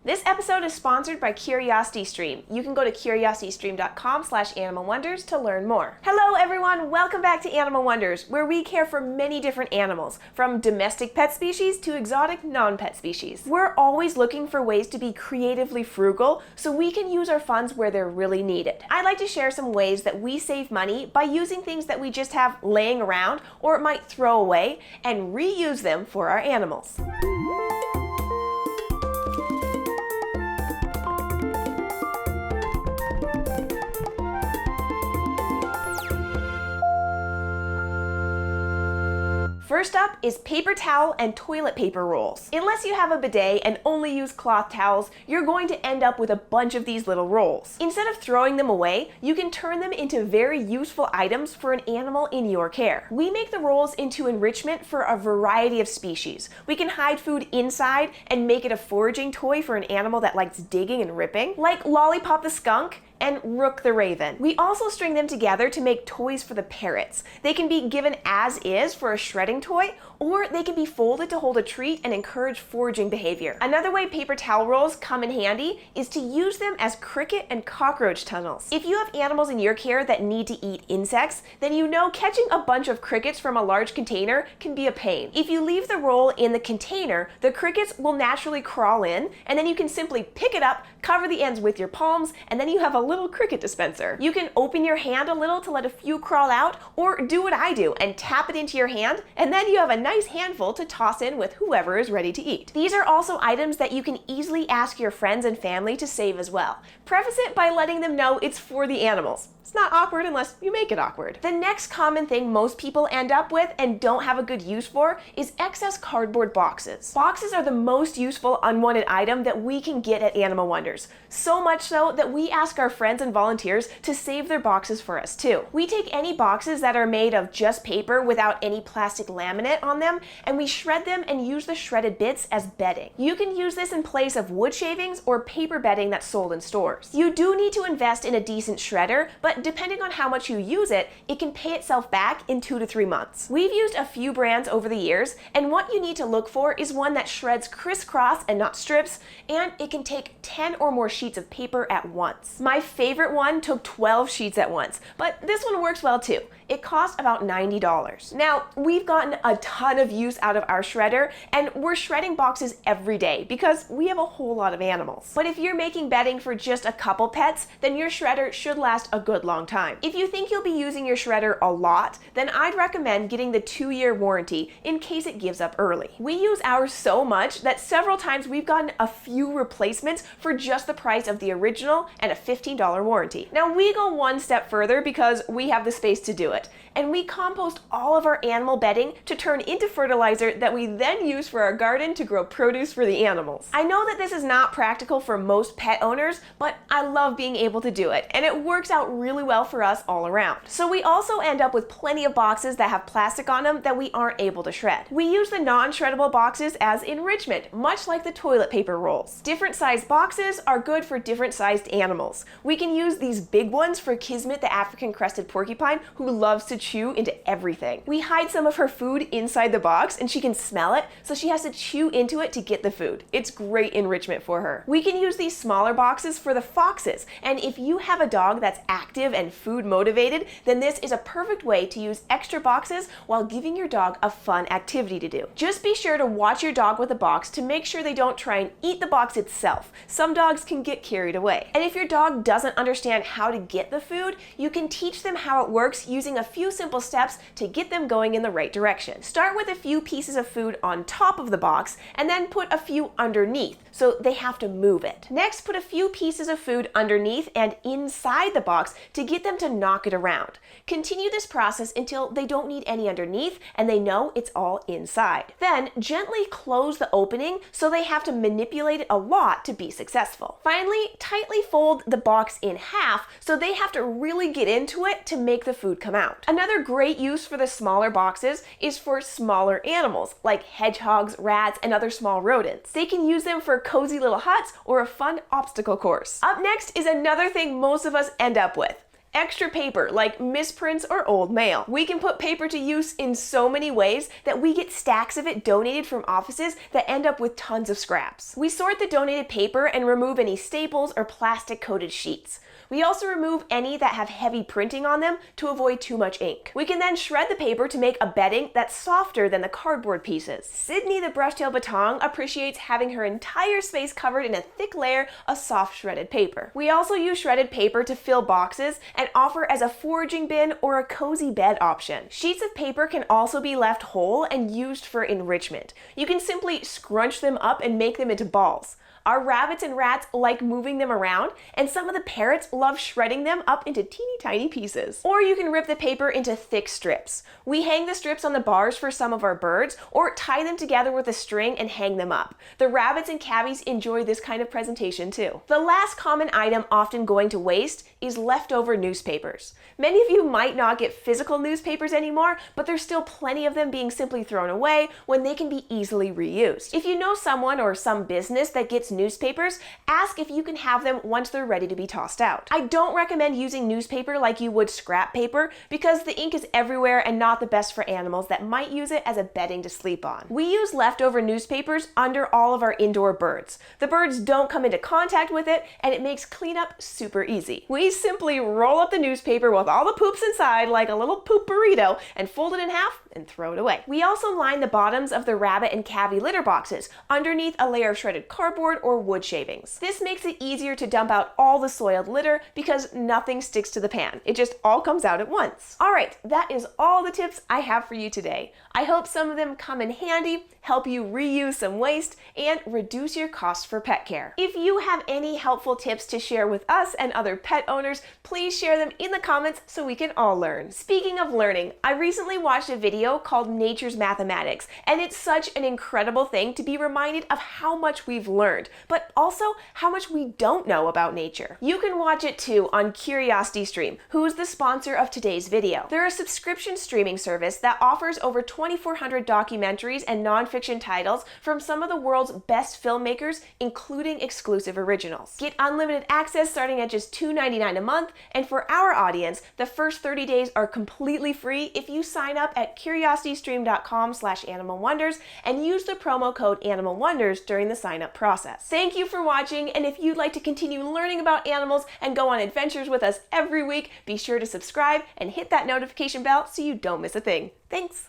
This episode is sponsored by CuriosityStream. You can go to curiositystream.com/animalwonders to learn more. Hello everyone, welcome back to Animal Wonders, where we care for many different animals, from domestic pet species to exotic non-pet species. We're always looking for ways to be creatively frugal so we can use our funds where they're really needed. I'd like to share some ways that we save money by using things that we just have laying around or might throw away and reuse them for our animals. First up is paper towel and toilet paper rolls. Unless you have a bidet and only use cloth towels, you're going to end up with a bunch of these little rolls. Instead of throwing them away, you can turn them into very useful items for an animal in your care. We make the rolls into enrichment for a variety of species. We can hide food inside and make it a foraging toy for an animal that likes digging and ripping, like Lollipop the skunk and Rook the raven. We also string them together to make toys for the parrots. They can be given as is for a shredding toy, or they can be folded to hold a treat and encourage foraging behavior. Another way paper towel rolls come in handy is to use them as cricket and cockroach tunnels. If you have animals in your care that need to eat insects, then you know catching a bunch of crickets from a large container can be a pain. If you leave the roll in the container, the crickets will naturally crawl in, and then you can simply pick it up, cover the ends with your palms, and then you have a little cricket dispenser. You can open your hand a little to let a few crawl out, or do what I do and tap it into your hand, and then you have a nice handful to toss in with whoever is ready to eat. These are also items that you can easily ask your friends and family to save as well. Preface it by letting them know it's for the animals. It's not awkward unless you make it awkward. The next common thing most people end up with and don't have a good use for is excess cardboard boxes. Boxes are the most useful unwanted item that we can get at Animal Wonders. So much so that we ask our friends and volunteers to save their boxes for us too. We take any boxes that are made of just paper without any plastic laminate on them, and we shred them and use the shredded bits as bedding. You can use this in place of wood shavings or paper bedding that's sold in stores. You do need to invest in a decent shredder, but depending on how much you use it, it can pay itself back in 2 to 3 months. We've used a few brands over the years, and what you need to look for is one that shreds crisscross and not strips, and it can take 10 or more sheets of paper at once. My favorite one took 12 sheets at once, but this one works well too. It cost about $90. Now, we've gotten a ton of use out of our shredder, and we're shredding boxes every day because we have a whole lot of animals. But if you're making bedding for just a couple pets, then your shredder should last a good long time. If you think you'll be using your shredder a lot, then I'd recommend getting the 2-year warranty in case it gives up early. We use ours so much that several times we've gotten a few replacements for just the price of the original and a $15 warranty. Now, we go one step further because we have the space to do it, and we compost all of our animal bedding to turn into fertilizer that we then use for our garden to grow produce for the animals. I know that this is not practical for most pet owners, but I love being able to do it, and it works out really well for us all around. So we also end up with plenty of boxes that have plastic on them that we aren't able to shred. We use the non-shreddable boxes as enrichment, much like the toilet paper rolls. Different sized boxes are good for different sized animals. We can use these big ones for Kismet, the African crested porcupine, who loves to chew into everything. We hide some of her food inside the box and she can smell it, so she has to chew into it to get the food. It's great enrichment for her. We can use these smaller boxes for the foxes, and if you have a dog that's active and food motivated, then this is a perfect way to use extra boxes while giving your dog a fun activity to do. Just be sure to watch your dog with a box to make sure they don't try and eat the box itself. Some dogs can get carried away. And if your dog doesn't understand how to get the food, you can teach them how it works using a few simple steps to get them going in the right direction. Start with a few pieces of food on top of the box and then put a few underneath, so they have to move it. Next, put a few pieces of food underneath and inside the box to get them to knock it around. Continue this process until they don't need any underneath and they know it's all inside. Then gently close the opening so they have to manipulate it a lot to be successful. Finally, tightly fold the box in half so they have to really get into it to make the food come out. Another great use for the smaller boxes is for smaller animals like hedgehogs, rats, and other small rodents. They can use them for cozy little huts or a fun obstacle course. Up next is another thing most of us end up with: Extra paper, like misprints or old mail. We can put paper to use in so many ways that we get stacks of it donated from offices that end up with tons of scraps. We sort the donated paper and remove any staples or plastic-coated sheets. We also remove any that have heavy printing on them to avoid too much ink. We can then shred the paper to make a bedding that's softer than the cardboard pieces. Sydney the brush-tailed batong appreciates having her entire space covered in a thick layer of soft shredded paper. We also use shredded paper to fill boxes and offer as a foraging bin or a cozy bed option. Sheets of paper can also be left whole and used for enrichment. You can simply scrunch them up and make them into balls. Our rabbits and rats like moving them around, and some of the parrots love shredding them up into teeny tiny pieces. Or you can rip the paper into thick strips. We hang the strips on the bars for some of our birds, or tie them together with a string and hang them up. The rabbits and cabbies enjoy this kind of presentation too. The last common item often going to waste is leftover newspapers. Many of you might not get physical newspapers anymore, but there's still plenty of them being simply thrown away when they can be easily reused. If you know someone or some business that gets newspapers, ask if you can have them once they're ready to be tossed out. I don't recommend using newspaper like you would scrap paper because the ink is everywhere and not the best for animals that might use it as a bedding to sleep on. We use leftover newspapers under all of our indoor birds. The birds don't come into contact with it, and it makes cleanup super easy. We simply roll up the newspaper with all the poops inside like a little poop burrito and fold it in half and throw it away. We also line the bottoms of the rabbit and cavy litter boxes underneath a layer of shredded cardboard or wood shavings. This makes it easier to dump out all the soiled litter because nothing sticks to the pan. It just all comes out at once. All right, that is all the tips I have for you today. I hope some of them come in handy, help you reuse some waste, and reduce your costs for pet care. If you have any helpful tips to share with us and other pet owners, please share them in the comments so we can all learn. Speaking of learning, I recently watched a video called Nature's Mathematics, and it's such an incredible thing to be reminded of how much we've learned, but also how much we don't know about nature. You can watch it too on CuriosityStream, who is the sponsor of today's video. They're a subscription streaming service that offers over 2,400 documentaries and nonfiction titles from some of the world's best filmmakers, including exclusive originals. Get unlimited access starting at just $2.99 a month, and for our audience, the first 30 days are completely free if you sign up at curiositystream.com/animalwonders and use the promo code AnimalWonders during the sign-up process. Thank you for watching, and if you'd like to continue learning about animals and go on adventures with us every week, be sure to subscribe and hit that notification bell so you don't miss a thing. Thanks!